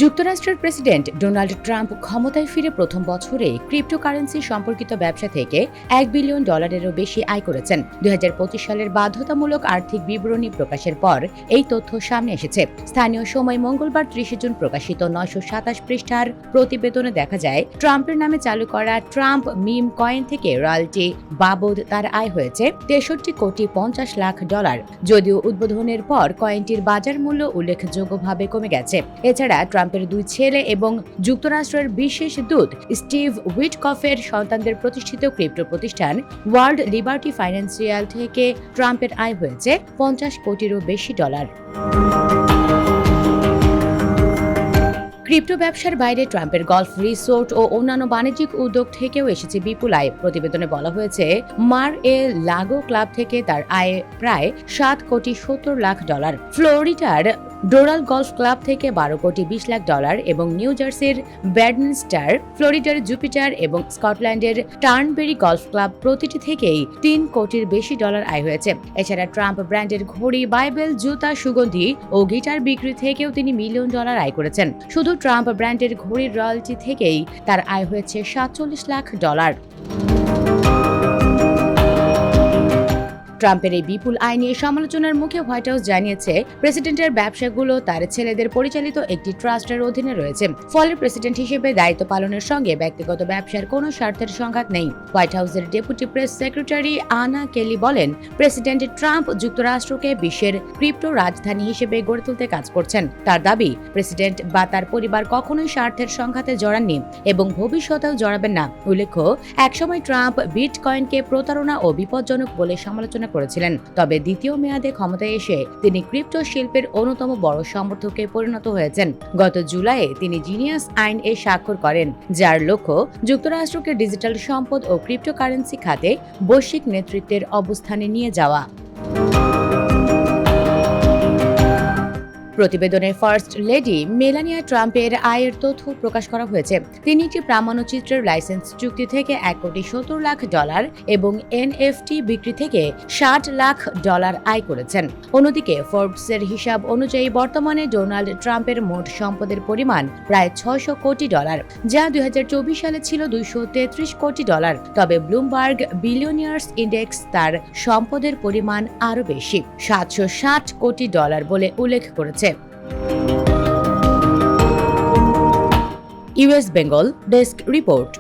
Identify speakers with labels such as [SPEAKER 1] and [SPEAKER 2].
[SPEAKER 1] যুক্তরাষ্ট্রের president Donald Trump ক্ষমতায় ফিরে প্রথম বছরে ক্রিপ্টোকারেন্সি সম্পর্কিত ব্যবসা থেকে $1 বিলিয়ন বেশি আয় করেছেন। 2025 সালের বাধ্যতামূলক আর্থিক বিবরণী প্রকাশের পর এই তথ্য সামনে এসেছে। স্থানীয় সময় মঙ্গলবার 30 জুন প্রকাশিত 927 পৃষ্ঠার প্রতিবেদনে দেখা যায়, ট্রাম্পের নামে চালু করা ট্রাম্প মিম কয়েন থেকে রয়্যালটি বাবদ তার আয় হয়েছে $63.50 লাখ। যদিও উদ্বোধনের পর কয়েনটির বাজার মূল্য উল্লেখযোগ্যভাবে কমে গেছে। এছাড়া ট্রাম্পের দুই ছেলে এবং যুক্তরাষ্ট্রের বিশেষ দূত স্টিভ উইটকফের সন্তানদের প্রতিষ্ঠিত ক্রিপ্টো প্রতিষ্ঠান ওয়ার্ল্ড লিবার্টি ফাইন্যান্সিয়াল থেকে ট্রাম্পের আয় হয়েছে $50 কোটিরও বেশি। ক্রিপ্টো ব্যবসার বাইরে ট্রাম্পের গলফ রিসোর্ট ও অন্যান্য বাণিজ্যিক উদ্যোগ থেকেও এসেছে বিপুল আয়। প্রতিবেদনে বলা হয়েছে, মার এ লাগো ক্লাব থেকে তার আয় প্রায় $7.70 কোটি। ফ্লোরিডার ডোরাল গলফ ক্লাব থেকে $12.20 লাখ এবং নিউ জার্সির ব্যাডমিন্স্টার, ফ্লোরিডার জুপিটার এবং স্কটল্যান্ডের টার্নবেরি গলফ ক্লাব প্রতিটি থেকেই $3 কোটির বেশি আয় হয়েছে। এছাড়া ট্রাম্প ব্র্যান্ডের ঘড়ি, বাইবেল, জুতা, সুগন্ধি ও গিটার বিক্রি থেকেও তিনি $1 মিলিয়ন আয় করেছেন। শুধু ট্রাম্প ব্র্যান্ডের ঘড়ির রয়্যালটি থেকেই তার আয় হয়েছে $47 লাখ। ট্রাম্পের এই বিপুল আয় নিয়ে সমালোচনার মুখে হোয়াইট হাউস জানিয়েছে, প্রেসিডেন্টের ব্যবসাগুলো তার ছেলেদের পরিচালিত একটি ট্রাস্টের অধীনে রয়েছে। ফলে প্রেসিডেন্ট হিসেবে দায়িত্ব পালনের সঙ্গে ব্যক্তিগত ব্যবসার কোনো স্বার্থের সংঘাত নেই। হোয়াইট হাউসের ডেপুটি প্রেস সেক্রেটারি আনা কেলি বলেন, প্রেসিডেন্ট ট্রাম্প যুক্তরাষ্ট্রকে বিশ্বের ক্রিপ্টো রাজধানী হিসেবে গড়ে তুলতে কাজ করছেন। তার দাবি, প্রেসিডেন্ট বা তার পরিবার কখনোই স্বার্থের সংঘাতে জড়াননি এবং ভবিষ্যতেও জড়াবেন না। উল্লেখ্য, একসময় ট্রাম্প বিটকয়েনকে প্রতারণা ও বিপজ্জনক বলে সমালোচনা করেছিলেন। তবে দ্বিতীয় মেয়াদে ক্ষমতায় এসে তিনি ক্রিপ্টো শিল্পের অন্যতম বড় সমর্থকে পরিণত হয়েছেন। গত জুলাইয়ে তিনি জিনিয়াস আইন এ স্বাক্ষর করেন, যার লক্ষ্য যুক্তরাষ্ট্রকে ডিজিটাল সম্পদ ও ক্রিপ্টোকারেন্সি খাতে বৈশ্বিক নেতৃত্বের অবস্থানে নিয়ে যাওয়া। প্রতিবেদনে ফার্স্ট লেডি মেলানিয়া ট্রাম্পের আয়ের তথ্য প্রকাশ করা হয়েছে। তিনি একটি প্রামাণ্যচিত্রের লাইসেন্স চুক্তি থেকে $1.70 লাখ এবং এনএফটি বিক্রি থেকে $60 লাখ আয় করেছেন। অন্যদিকে ফোর্বসের হিসাব অনুযায়ী বর্তমানে ডোনাল্ড ট্রাম্পের মোট সম্পদের পরিমাণ প্রায় $600 কোটি, যা 2024 সালে ছিল $233 কোটি। তবে ব্লুমবার্গ বিলিয়নিয়ার্স ইন্ডেক্স তার সম্পদের পরিমাণ আরও বেশি, $760 কোটি বলে উল্লেখ করেছে। US Bengal desk report.